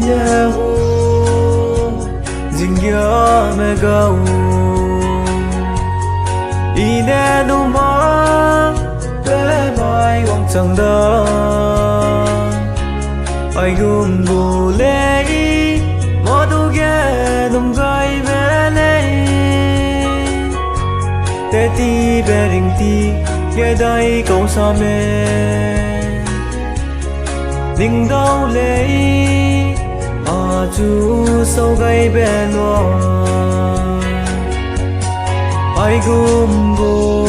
nhẹ hồ dinh nhớ mẹ gấu y nè nu má bé mai quăng chẳng đó ai gum bù lê mò tu ghé nằm gai bé lê tê ti bé rình ti ghé đây câu sa mê đình đau lê à chú sâu gai bé loa ai gum bù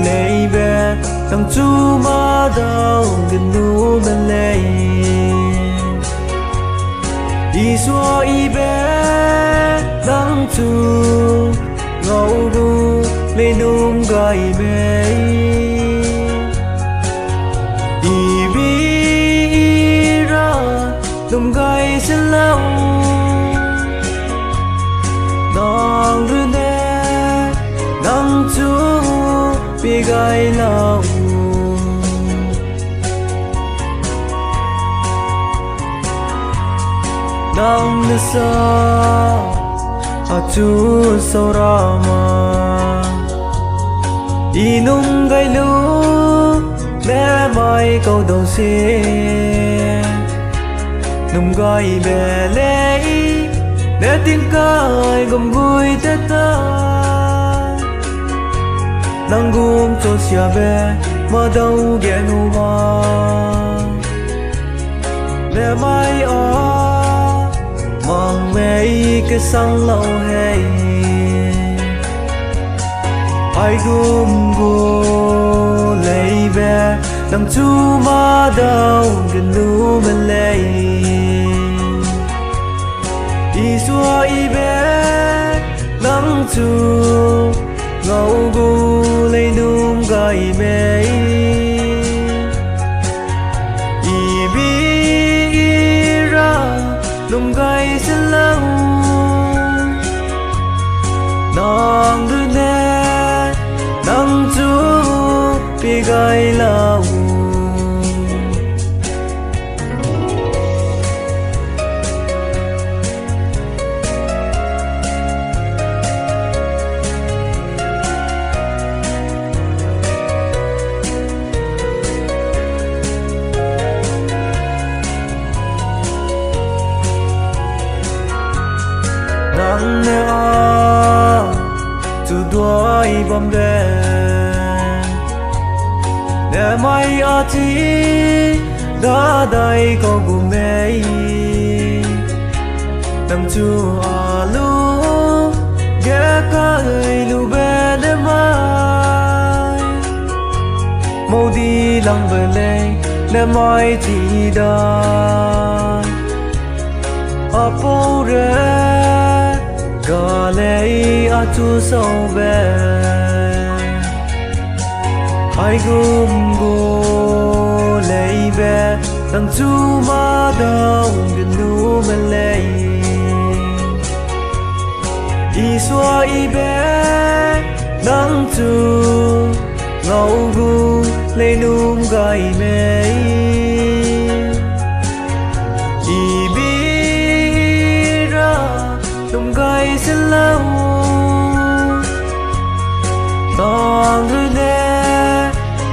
lê bé thằng chú má đau gần nu bên lê đi xua y bé nắng chú ngầu gu lên nôm gai bé y bi ra nôm gai xin lâu nang rư nè nắng chú bi gai lâu nang nasa achu saurama inung gai lu bé mai câu đầu xe nung gai bé lê để tiếng cười gom vui tết ta nang gum cho xia bé mà đâu ghé nu ma bé mai mong mấy cái sang lâu hay ai gum go lấy bé đằng chú má đau gần nu bên lê đi xua y bé nắng chú ngầu gu lấy num gai bé y bi ra num gai xin lâu nang rư nè nang chú bi gai lâu nang nè chú đuôi bom đèn nè mai ti đã đây có gùm mê nang chú lu ghé cái lu bê nè mai màu đi lăng về lê nè mai ti đã apo re ga lê a chú sâu bé ai gum go lê bé thằng chú má đau gần nu bên lê y xua y bé nắng chú ngầu gu lê num gai mê y bi ra num gai xin lâu nang rư nè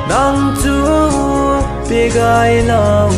nang chú bi gai lâu